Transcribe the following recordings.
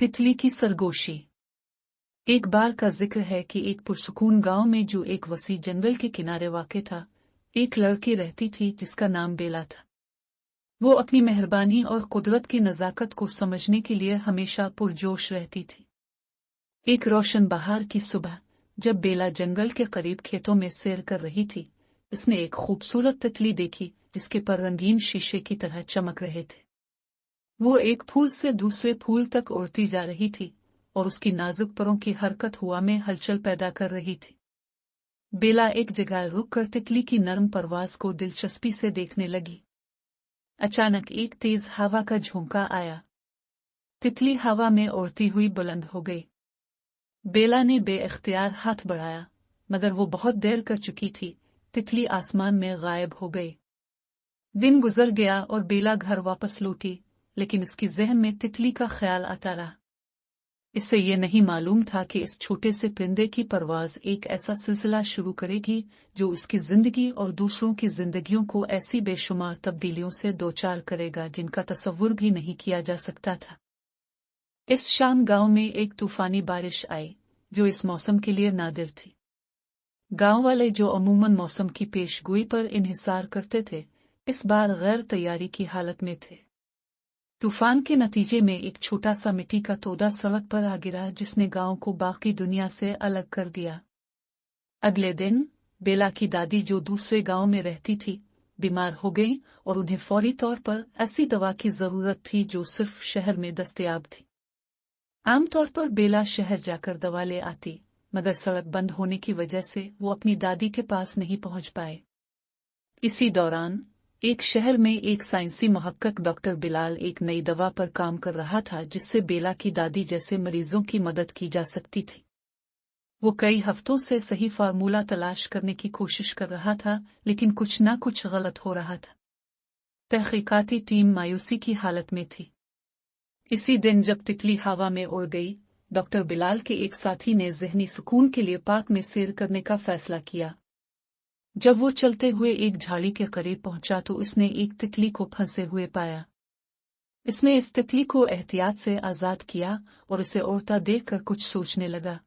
तितली की सरगोशी। एक बार का जिक्र है कि एक पुरसुकून गांव में जो एक वसी जंगल के किनारे वाक़ था, एक लड़की रहती थी जिसका नाम बेला था। वो अपनी मेहरबानी और कुदरत की नज़ाकत को समझने के लिए हमेशा पुरजोश रहती थी। एक रोशन बहार की सुबह, जब बेला जंगल के करीब खेतों में सैर कर रही थी, उसने एक खूबसूरत तितली देखी जिसके पर रंगीन शीशे की तरह चमक रहे थे। वो एक फूल से दूसरे फूल तक उड़ती जा रही थी और उसकी नाजुक परों की हरकत हवा में हलचल पैदा कर रही थी। बेला एक जगह रुक कर तितली की नरम परवाज को दिलचस्पी से देखने लगी। अचानक एक तेज हवा का झोंका आया। तितली हवा में उड़ती हुई बुलंद हो गई। बेला ने बेइख्तियार हाथ बढ़ाया, मगर वो बहुत देर कर चुकी थी। तितली आसमान में गायब हो गई। दिन गुजर गया और बेला घर वापस लौटी, लेकिन इसकी ज़हन में तितली का ख्याल आता रहा। इससे ये नहीं मालूम था कि इस छोटे से परिंदे की परवाज़ एक ऐसा सिलसिला शुरू करेगी जो उसकी जिंदगी और दूसरों की जिंदगियों को ऐसी बेशुमार तब्दीलियों से दो चार करेगा जिनका तसव्वुर भी नहीं किया जा सकता था। इस शाम गांव में एक तूफानी बारिश आई, जो इस मौसम के लिए नादिर थी। गांव वाले जो अमूमन मौसम की पेशगोई पर इन्हिसार करते थे, इस बार गैर तैयारी की हालत में थे। तूफान के नतीजे में एक छोटा सा मिट्टी का तोदा सड़क पर आ गिरा, जिसने गांव को बाकी दुनिया से अलग कर दिया। अगले दिन बेला की दादी, जो दूसरे गांव में रहती थी, बीमार हो गई और उन्हें फौरी तौर पर ऐसी दवा की जरूरत थी जो सिर्फ शहर में दस्तयाब थी। आमतौर पर बेला शहर जाकर दवा ले आती, मगर सड़क बंद होने की वजह से वो अपनी दादी के पास नहीं पहुंच पाए। इसी दौरान एक शहर में एक साइंसी महक्कक डॉक्टर बिलाल एक नई दवा पर काम कर रहा था जिससे बेला की दादी जैसे मरीजों की मदद की जा सकती थी। वो कई हफ्तों से सही फार्मूला तलाश करने की कोशिश कर रहा था, लेकिन कुछ ना कुछ गलत हो रहा था। तहकीकाती टीम मायूसी की हालत में थी। इसी दिन जब तितली हवा में उड़ गई, डॉक्टर बिलाल के एक साथी ने ज़हनी सुकून के लिए पार्क में सैर करने का फैसला किया। जब वो चलते हुए एक झाड़ी के करीब पहुंचा तो उसने एक तितली को फंसे हुए पाया। इसने इस तितली को एहतियात से आज़ाद किया और उसे उड़ता देखकर कुछ सोचने लगा।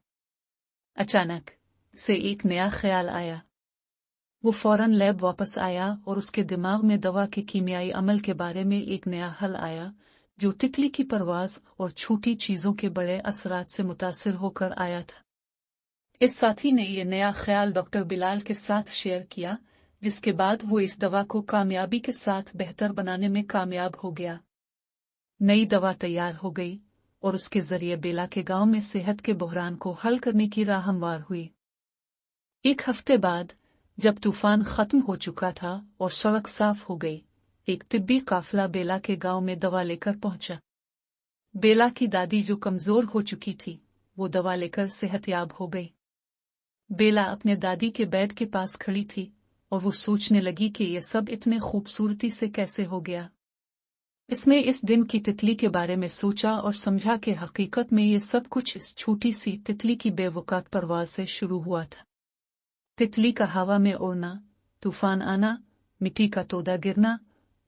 अचानक से एक नया ख्याल आया। वो फौरन लैब वापस आया और उसके दिमाग में दवा के कीमियाई अमल के बारे में एक नया हल आया, जो तितली की परवाज़ और छोटी चीज़ों के बड़े असरात से मुतासिर होकर आया था। इस साथी ने यह नया ख्याल डॉक्टर बिलाल के साथ शेयर किया, जिसके बाद वो इस दवा को कामयाबी के साथ बेहतर बनाने में कामयाब हो गया। नई दवा तैयार हो गई और उसके जरिए बेला के गांव में सेहत के बहरान को हल करने की राह हमवार हुई। एक हफ्ते बाद, जब तूफान खत्म हो चुका था और सड़क साफ हो गई, एक तिब्बी काफिला बेला के गांव में दवा लेकर पहुंचा। बेला की दादी, जो कमजोर हो चुकी थी, वो दवा लेकर सेहतयाब हो गई। बेला अपने दादी के बेड के पास खड़ी थी और वो सोचने लगी कि यह सब इतने खूबसूरती से कैसे हो गया। इसने इस दिन की तितली के बारे में सोचा और समझा कि हकीकत में ये सब कुछ इस छोटी सी तितली की बेवकात परवाज़ से शुरू हुआ था। तितली का हवा में उड़ना, तूफान आना, मिट्टी का तोदा गिरना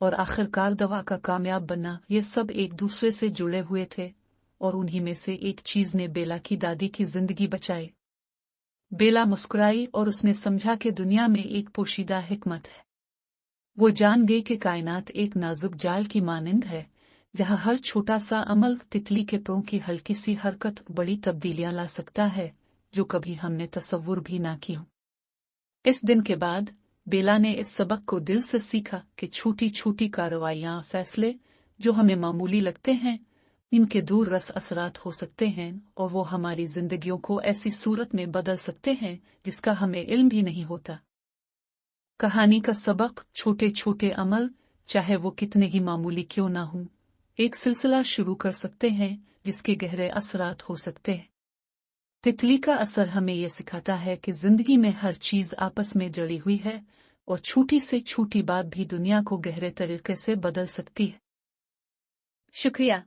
और आखिरकार दवा का कामयाब बनना, ये सब एक दूसरे से जुड़े हुए थे, और उन्हीं में से एक चीज़ ने बेला की दादी की जिंदगी बचाई। बेला मुस्कुराई और उसने समझा कि दुनिया में एक पोशीदा हिकमत है। वो जान गई कि कायनात एक नाजुक जाल की मानिंद है, जहाँ हर छोटा सा अमल, तितली के पंख की हल्की सी हरकत बड़ी तब्दीलियां ला सकता है, जो कभी हमने तसव्वुर भी ना की हो। इस दिन के बाद बेला ने इस सबक को दिल से सीखा कि छोटी छोटी कार्रवाइयां, फैसले जो हमें मामूली लगते हैं, इनके दूर रस असरात हो सकते हैं और वो हमारी जिंदगियों को ऐसी सूरत में बदल सकते हैं जिसका हमें इल्म भी नहीं होता। कहानी का सबक: छोटे छोटे अमल, चाहे वो कितने ही मामूली क्यों ना हों, एक सिलसिला शुरू कर सकते हैं जिसके गहरे असरात हो सकते हैं। तितली का असर हमें यह सिखाता है कि जिंदगी में हर चीज आपस में जुड़ी हुई है और छोटी से छोटी बात भी दुनिया को गहरे तरीके से बदल सकती है। शुक्रिया।